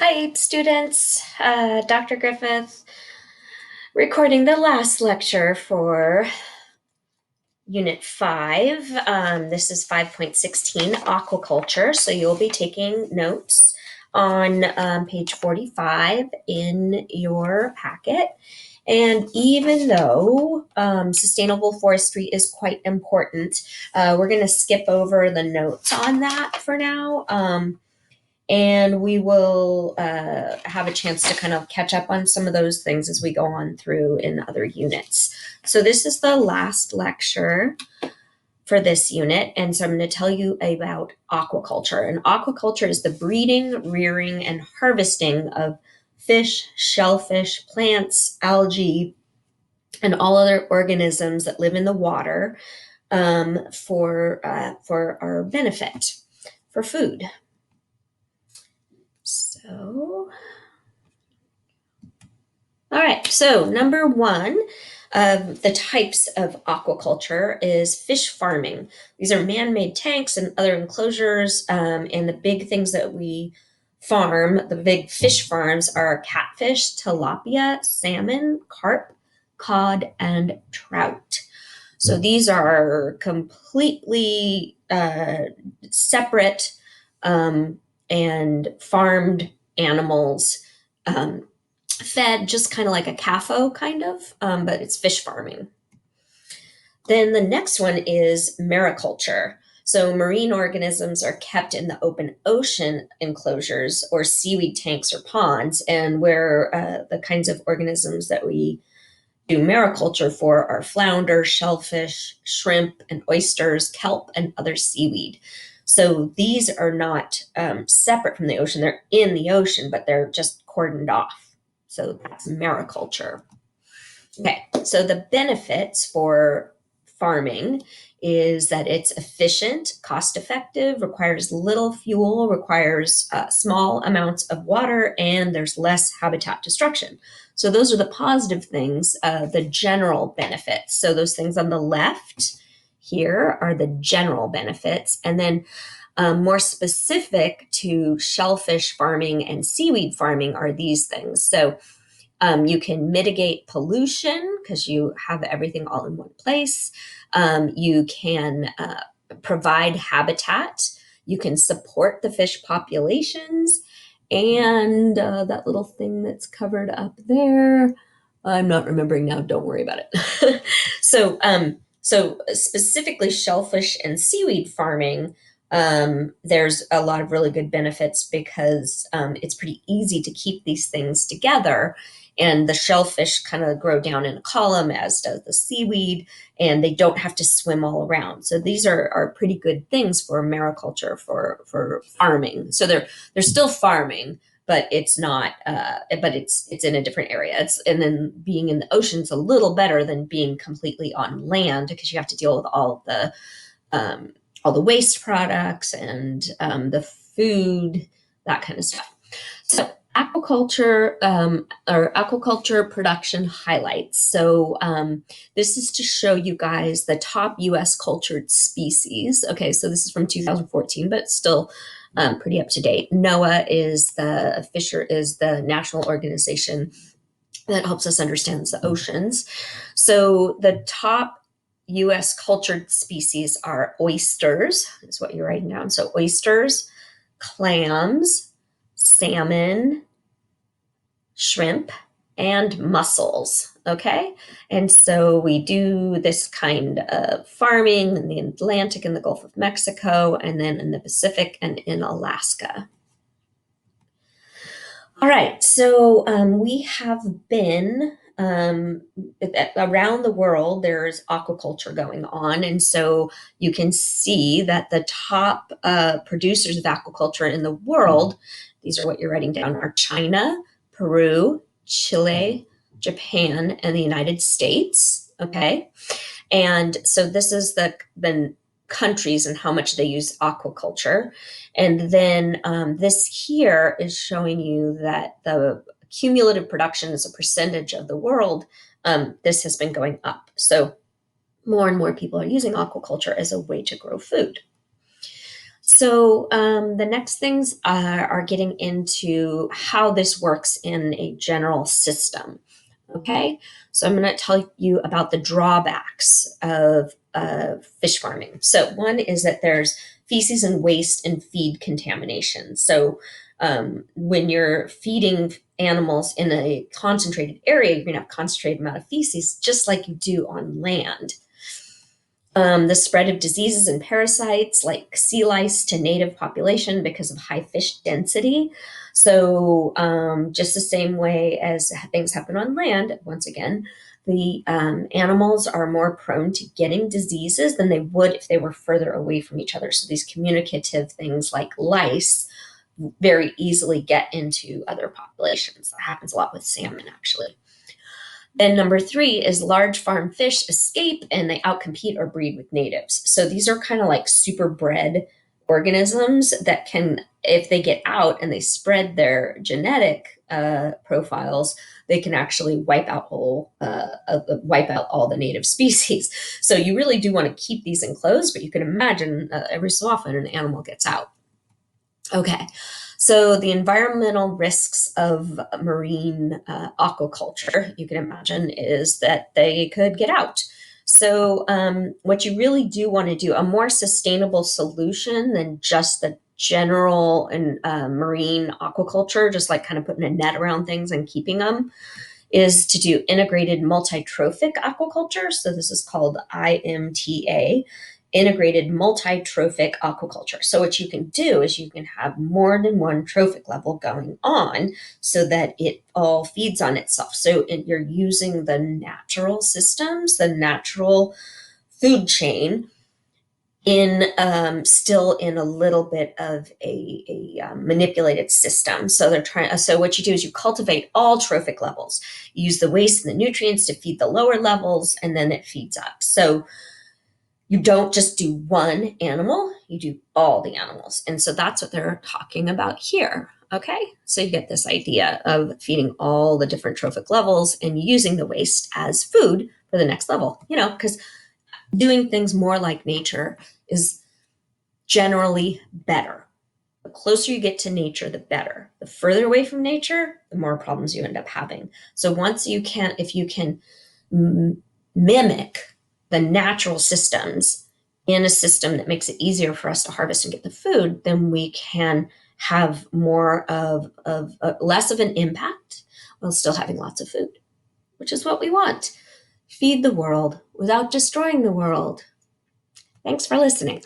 Hi, students. Dr. Griffith recording the last lecture for Unit 5. This is 5.16, Aquaculture. So you'll be taking notes on page 45 in your packet. And even though sustainable forestry is quite important, we're going to skip over the notes on that for now. And we will have a chance to kind of catch up on some of those things as we go on through in other units. So this is the last lecture for this unit, and so I'm going to tell you about aquaculture. And aquaculture is the breeding, rearing, and harvesting of fish, shellfish, plants, algae, and all other organisms that live in the water for our benefit, for food. So, all right, so number one of the types of aquaculture is fish farming. These are man-made tanks and other enclosures, and the big things that we farm, the big fish farms, are catfish, tilapia, salmon, carp, cod, and trout. So these are completely separate and farmed animals, fed just kind of like a CAFO kind of, but it's fish farming. Then the next one is mariculture. So marine organisms are kept in the open ocean enclosures or seaweed tanks or ponds, and where the kinds of organisms that we do mariculture for are flounder, shellfish, shrimp, and oysters, kelp, and other seaweed. So these are not separate from the ocean. They're in the ocean, but they're just cordoned off. So that's mariculture. Okay, so the benefits for farming is that it's efficient, cost effective, requires little fuel, requires small amounts of water, and there's less habitat destruction. So those are the positive things, the general benefits. So those things on the left here are the general benefits. And then more specific to shellfish farming and seaweed farming are these things. So you can mitigate pollution because you have everything all in one place. You can provide habitat. You can support the fish populations. And that little thing that's covered up there, I'm not remembering now. Don't worry about it. So specifically shellfish and seaweed farming, there's a lot of really good benefits because it's pretty easy to keep these things together. And the shellfish kind of grow down in a column, as does the seaweed, and they don't have to swim all around. So these are pretty good things for mariculture, for farming. So they're still farming, but it's not. But it's in a different area. And then being in the ocean's a little better than being completely on land because you have to deal with all the waste products and the food, that kind of stuff. So aquaculture or aquaculture production highlights. So this is to show you guys the top U.S. cultured species. Okay, so this is from 2014, but still pretty up to date. NOAA is the national organization that helps us understand the oceans. So the top U.S. cultured species are oysters, is what you're writing down. So oysters, clams, salmon, shrimp, and mussels. Okay. And so we do this kind of farming in the Atlantic and the Gulf of Mexico, and then in the Pacific and in Alaska. All right. So we have been around the world, there's aquaculture going on. And so you can see that the top producers of aquaculture in the world, these are what you're writing down, are China, Peru, Chile, Japan, and the United States. Okay. And so this is the countries and how much they use aquaculture. And then this here is showing you that the cumulative production as a percentage of the world, this has been going up. So more and more people are using aquaculture as a way to grow food. So the next things are getting into how this works in a general system. Okay, so I'm going to tell you about the drawbacks of fish farming. So one is that there's feces and waste and feed contamination. So when you're feeding animals in a concentrated area, you're going to have concentrated amount of feces, just like you do on land. The spread of diseases and parasites like sea lice to native population because of high fish density. So, just the same way as things happen on land, once again, the animals are more prone to getting diseases than they would if they were further away from each other. So, these communicative things like lice very easily get into other populations. That happens a lot with salmon, actually. Then number three is large farm fish escape and they outcompete or breed with natives. So these are kind of like super bred organisms that can, if they get out and they spread their genetic profiles, they can actually wipe out all the native species. So you really do want to keep these enclosed, but you can imagine every so often an animal gets out. Okay, so the environmental risks of marine aquaculture, you can imagine, is that they could get out. So, what you really do want to do, a more sustainable solution than just the general and marine aquaculture, just like kind of putting a net around things and keeping them, is to do integrated multi-trophic aquaculture. So this is called IMTA, integrated multi-trophic aquaculture. So what you can do is you can have more than one trophic level going on so that it all feeds on itself. So you're using the natural systems, the natural food chain in still in a little bit of a manipulated system. So they're trying. So what you do is you cultivate all trophic levels. You use the waste and the nutrients to feed the lower levels, and then it feeds up. So you don't just do one animal; you do all the animals, and so that's what they're talking about here. Okay, so you get this idea of feeding all the different trophic levels and using the waste as food for the next level. You know, because doing things more like nature is generally better. The closer you get to nature, the better. The further away from nature, the more problems you end up having. So once you can, if you can mimic the natural systems in a system that makes it easier for us to harvest and get the food, then we can have more of less of an impact while still having lots of food, which is what we want. Feed the world without destroying the world. Thanks for listening.